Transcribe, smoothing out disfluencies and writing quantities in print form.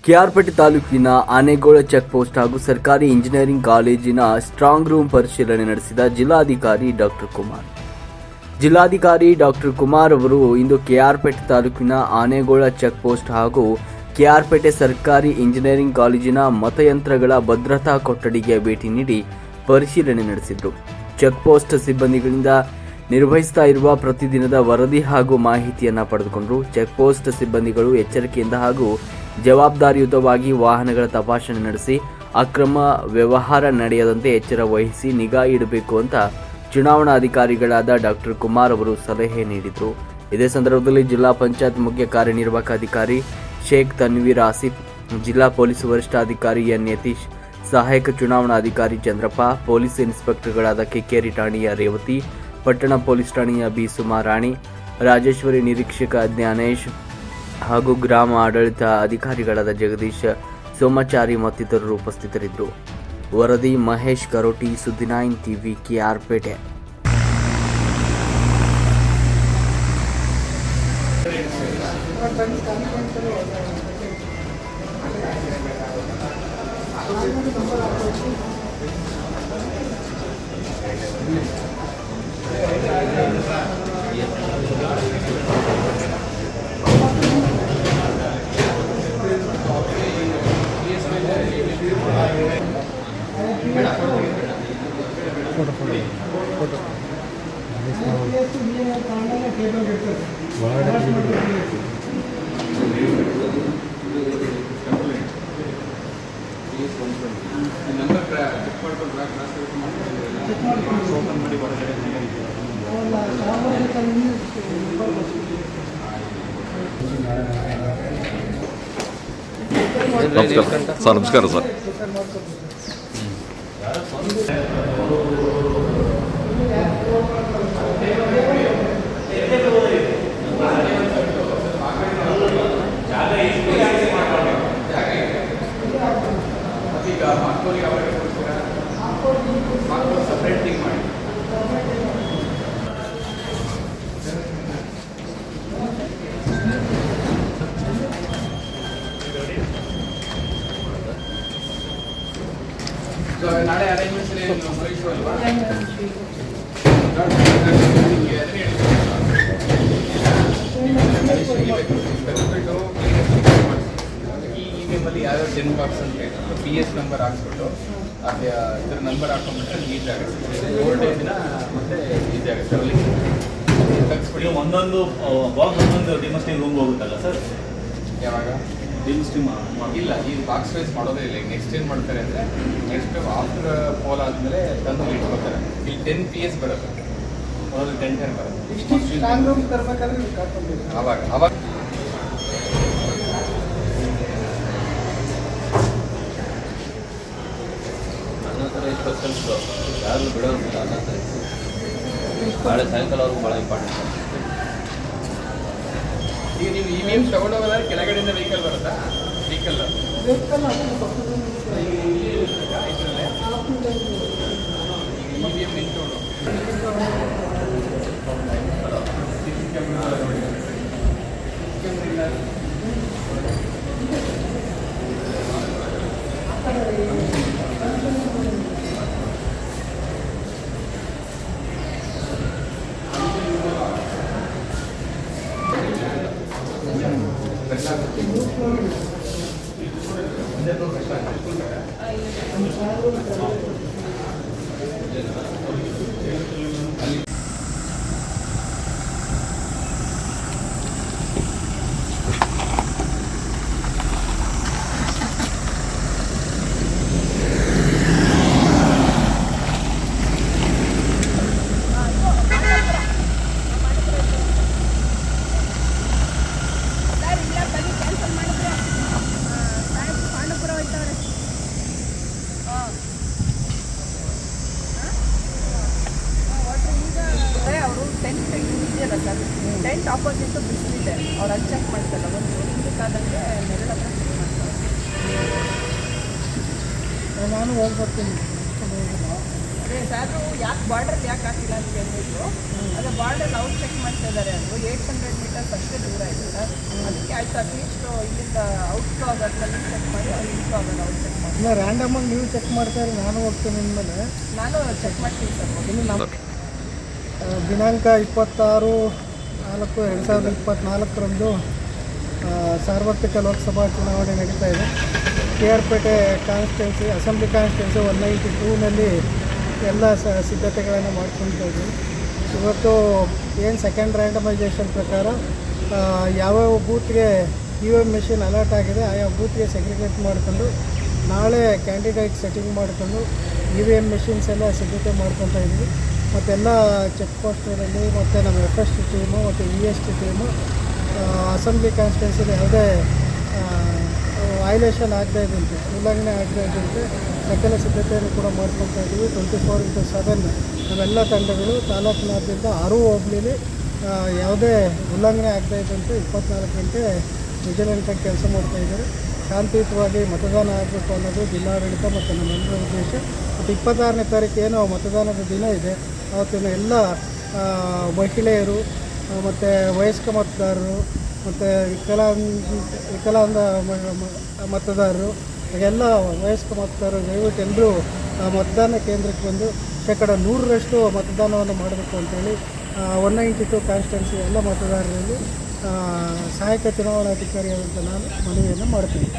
ಕೆಆರ್ಪೇಟೆ ತಾಲೂಕಿನ ಆನೆಗೋಳ check post ಹಾಗೂ ಸರ್ಕಾರಿ ಇಂಜಿನಿಯರಿಂಗ್ ಕಾಲೇಜಿನ ಸ್ಟ್ರಾಂಗ್ ರೂಮ್ ಪರಿಶೀಲನೆ ನಡೆಸಿದ ಜಿಲ್ಲಾಧಿಕಾರಿ ಡಾಕ್ಟರ್ ಕುಮಾರ್ ಅವರು ಇಂದು ಕೆಆರ್ಪೇಟೆ ತಾಲೂಕಿನ ಆನೆಗೋಳ ಚೆಕ್ ಪೋಸ್ಟ್ ಹಾಗೂ ಕೆಆರ್ಪೇಟೆ ಸರ್ಕಾರಿ ಇಂಜಿನಿಯರಿಂಗ್ ಕಾಲೇಜಿನ ಮತಯಂತ್ರಗಳ ಭದ್ರತಾ ಕೊಠಡಿಗೆ ಭೇಟಿ ನೀಡಿ ಪರಿಶೀಲನೆ ನಡೆಸಿದರು. ಚೆಕ್ ಪೋಸ್ಟ್ ಸಿಬ್ಬಂದಿಗಳಿಂದ ನಿರ್ವಹಿಸ್ತಾ ಇರುವ ಪ್ರತಿದಿನದ ವರದಿ ಹಾಗೂ ಮಾಹಿತಿಯನ್ನು ಪಡೆದುಕೊಂಡರು. ಚೆಕ್ ಪೋಸ್ಟ್ ಸಿಬ್ಬಂದಿಗಳು ಎಚ್ಚರಿಕೆಯಿಂದ ಹಾಗೂ ಜವಾಬ್ದಾರಿಯುತವಾಗಿ ವಾಹನಗಳ ತಪಾಸಣೆ ನಡೆಸಿ ಅಕ್ರಮ ವ್ಯವಹಾರ ನಡೆಯದಂತೆ ಎಚ್ಚರ ವಹಿಸಿ ನಿಗಾ ಇಡಬೇಕು ಅಂತ ಚುನಾವಣಾಧಿಕಾರಿಗಳಾದ ಡಾಕ್ಟರ್ ಕುಮಾರ್ ಅವರು ಸಲಹೆ ನೀಡಿದರು. ಇದೇ ಸಂದರ್ಭದಲ್ಲಿ ಜಿಲ್ಲಾ ಪಂಚಾಯತ್ ಮುಖ್ಯ ಕಾರ್ಯನಿರ್ವಾಹಕ ಅಧಿಕಾರಿ ಶೇಖ್ ತನ್ವೀರ್ ಆಸಿಫ್, ಜಿಲ್ಲಾ ಪೊಲೀಸ್ ವರಿಷ್ಠಾಧಿಕಾರಿ ಎನ್ ಯತೀಶ್, ಸಹಾಯಕ ಚುನಾವಣಾಧಿಕಾರಿ ಚಂದ್ರಪ್ಪ, ಪೊಲೀಸ್ ಇನ್ಸ್ಪೆಕ್ಟರ್ಗಳಾದ ಕಿಕ್ಕೇರಿ ಠಾಣೆಯ ರೇವತಿ, ಪಟ್ಟಣ ಪೊಲೀಸ್ ಠಾಣೆಯ ಬಿ ಸುಮಾರಾಣಿ, ರಾಜೇಶ್ವರಿ ನಿರೀಕ್ಷಕ ಜ್ಞಾನೇಶ್ ಹಾಗೂ ಗ್ರಾಮ ಆಡಳಿತ ಅಧಿಕಾರಿಗಳಾದ ಜಗದೀಶ್, ಸೋಮಾಚಾರಿ ಮತ್ತಿತರರು ಉಪಸ್ಥಿತರಿದ್ದರು. ವರದಿ ಮಹೇಶ್ ಕರೋಟಿ, ಸುದ್ದಿ 9 ಟಿವಿ, ಕೆಆರ್ಪೇಟೆ. ನಮಸ್ಕಾರ ಸರ್. ನಾಳೆ ಅರೇಂಜ್ಮೆಂಟ್ಸ್ ಅಲ್ವಾ? ಇಮೇಮಲ್ಲಿ ಯಾವ್ಯಾವ 10 ಬಾಕ್ಸ್ ಅಂತ PS ನಂಬರ್ ಹಾಕ್ಸ್ಬಿಟ್ಟು ಇದ್ರ ನಂಬರ್ ಹಾಕೊಂಡ್ಬಿಟ್ರೆ ಈಸಿ ಆಗುತ್ತೆ. 4 ಡೇಸಿನ ಮತ್ತೆ ಈಸಿ ಆಗುತ್ತೆ. ಅಲ್ಲಿ ತಗ್ಸ್ಬಿಡಿ. ಒಂದೊಂದು ಬಾಕ್ಸ್ ಒಂದೊಂದು ಡಿಮಸ್ಟಿಂಗ್ ರೂಮ್ ಹೋಗುತ್ತಲ್ಲ ಸರ್? ಯಾವಾಗ ಡಿಮಸ್ಟಿಂಗ್ ಇಲ್ಲ, ಈ ಬಾಕ್ಸ್ ವೈಸ್ ಮಾಡೋದೇ ಇಲ್ಲ. ನೆಕ್ಸ್ಟ್ ಏನು ಮಾಡ್ತಾರೆ ಅಂದರೆ, ನೆಕ್ಸ್ಟ್ ಆಫ್ಟರ್ ಪೋಲ್ ಆದಮೇಲೆ ತಂದು ಇಟ್ಕೊತಾರೆ. ಇಲ್ಲಿ 10 PS ಬರುತ್ತೆ, ಮೊದಲು 10 ಬರುತ್ತೆ. ಅವಾಗ ಯಾರು ಬಿಡೋದಿಲ್ಲ. ನಾಳೆ ಸಾಯಂಕಾಲವರೆಗೂ ಭಾಳ ಇಂಪಾರ್ಟೆಂಟ್. ಈಗ ನೀವು EVM ತಗೊಂಡೋಗೋದಾದ್ರೆ ಕೆಳಗಡೆಯಿಂದ ವೆಹಿಕಲ್ ಬರುತ್ತಾ? ವೆಹಿಕಲ್ EVM ನಿಂತ್ಕೊಂಡು ಟೆಂಟ್ ಆಪೋಸಿಟ್ ಬಿಸಿಲಿದೆ. ಅವ್ರು ಅಲ್ಲಿ ಚೆಕ್ ಮಾಡ್ತಾರೆ. ಒಂದು ಹಿಂದಕ್ಕಾದಂಗೆ ನೆರಳು ಹತ್ರ ಚೆಕ್ ಮಾಡ್ತಾರೆ. ನಾನು ಹೋಗಿ ಬರ್ತೀನಿ. ಸಾರು ಯಾಕೆ ಬಾರ್ಡರ್ ಯಾಕೆ ಹಾಕಿಲ್ಲ ಅಂತ ಕೇಳಿದ್ರು. ಅದೇ ಬಾರ್ಡರ್ ಔಟ್ ಚೆಕ್ ಮಾಡ್ತಾ ಇದ್ದಾರೆ. ಅದು 800 ಮೀಟರ್ಸ್ ಅಷ್ಟೇ ದೂರ ಇದೆ ಸರ್. ಅದಕ್ಕೆ ಆಯ್ತು ಅಟ್ಲೀಸ್ಟ್ ಇಲ್ಲಿಂದ ಔಟ್ ಫ್ಲೋ ಆಗೋದ್ರಲ್ಲಿ ಚೆಕ್ ಮಾಡಿ ಅಲ್ಲಿ ಇನ್ಫ್ಲೋ ಆಗೋದು ಔಟ್ ಚೆಕ್ ಮಾಡಿ. ಇಲ್ಲ ರ್ಯಾಂಡಮ್ ಆಗಿ ನೀವು ಚೆಕ್ ಮಾಡ್ತಾರೆ, ನಾನು ಹೋಗ್ತೀನಿ ಅಂದಮೇಲೆ ನಾನು ಚೆಕ್ ಮಾಡ್ತೀನಿ ಸರ್. ಇನ್ನು ನಮ್ಮ ದಿನಾಂಕ 26/4/2024 ಸಾರ್ವತ್ರಿಕ ಲೋಕಸಭಾ ಚುನಾವಣೆ ನಡೀತಾ ಇದೆ. KR ಪೇಟೆ ಕಾನ್ಸ್ಟಿಟ್ಯೂನ್ಸಿ ಅಸೆಂಬ್ಲಿ ಕಾನ್ಸ್ಟಿಟ್ಯೂನ್ಸಿ 192ನಲ್ಲಿ ಎಲ್ಲ ಸಿದ್ಧತೆಗಳನ್ನು ಮಾಡ್ಕೊಳ್ತಾ ಇದ್ವಿ. ಇವತ್ತು ಏನು ಸೆಕೆಂಡ್ ರ್ಯಾಂಡಮೈಸೇಷನ್ ಪ್ರಕಾರ ಯಾವ್ಯಾವ ಬೂತ್ಗೆ EVM ಮೆಷಿನ್ ಅಲರ್ಟ್ ಆಗಿದೆ ಆಯಾ ಬೂತ್ಗೆ ಸೆಗ್ರಿಗೇಟ್ ಮಾಡಿಕೊಂಡು ನಾಳೆ ಕ್ಯಾಂಡಿಡೇಟ್ ಸೆಟ್ಟಿಂಗ್ ಮಾಡಿಕೊಂಡು EVM ಮೆಷಿನ್ಸ್ ಎಲ್ಲ ಸಿದ್ಧತೆ ಮಾಡ್ಕೊತಾ ಇದ್ವಿ. ಮತ್ತೆಲ್ಲ ಚೆಕ್ ಪೋಸ್ಟ್ಗಳಲ್ಲಿ ಮತ್ತು ನಮ್ಮ FST ಟೀಮು ಮತ್ತು VST ಟೀಮು ಅಸೆಂಬ್ಲಿ ಕಾನ್ಸ್ಟಿಟ್ಯೂನ್ಸಿಲಿ ಯಾವುದೇ ವೈಲೇಷನ್ ಆಗದೇ ಇದ್ದಂತೆ, ಉಲ್ಲಂಘನೆ ಆಗದೇ ಇದ್ದಂತೆ ಸಕಲ ಸಿದ್ಧತೆಯನ್ನು ಕೂಡ ಮಾಡ್ಕೊತಾ ಇದ್ದೀವಿ. 24/7 ನಾವೆಲ್ಲ ತಂಡಗಳು ತಾಲೂಕಿನಾದ್ಯಂತ 6 ಹೋಬಳಿಲಿ ಯಾವುದೇ ಉಲ್ಲಂಘನೆ ಆಗದೇ ಇದ್ದಂತೆ 24 ಗಂಟೆ ವಿಜಿಲೆಂಟಾಗಿ ಕೆಲಸ ಮಾಡ್ತಾಯಿದ್ದಾರೆ. ಶಾಂತಿಯುತವಾಗಿ ಮತದಾನ ಆಗಬೇಕು ಅನ್ನೋದು ಜಿಲ್ಲಾಡಳಿತ ಮತ್ತು ನಮ್ಮೆಲ್ಲರ ಉದ್ದೇಶ. ಮತ್ತು 26ನೇ ತಾರೀಕು ಏನು ಮತದಾನದ ದಿನ ಇದೆ ಅವತ್ತಿನ ಎಲ್ಲ ಮಹಿಳೆಯರು ಮತ್ತು ವಯಸ್ಕ ಮತದಾರರು ಮತ್ತು ವಿಕಲಾಂಗ ಮತದಾರರು ಹಾಗೆಲ್ಲ ವಯಸ್ಕ ಮತದಾರರು ದಯವಿಟ್ಟು ಎಲ್ಲರೂ ಮತದಾನ ಕೇಂದ್ರಕ್ಕೆ ಬಂದು 100% ಮತದಾನವನ್ನು ಮಾಡಬೇಕು ಅಂತೇಳಿ 192 ಕಾನ್ಸ್ಟಿಟ್ಯೂನ್ಸಿ ಎಲ್ಲ ಮತದಾರರಲ್ಲಿ ಸಹಾಯಕ ಚುನಾವಣಾಧಿಕಾರಿಯಾದಂಥ ನಾನು ಮನವಿಯನ್ನು ಮಾಡ್ತೀನಿ.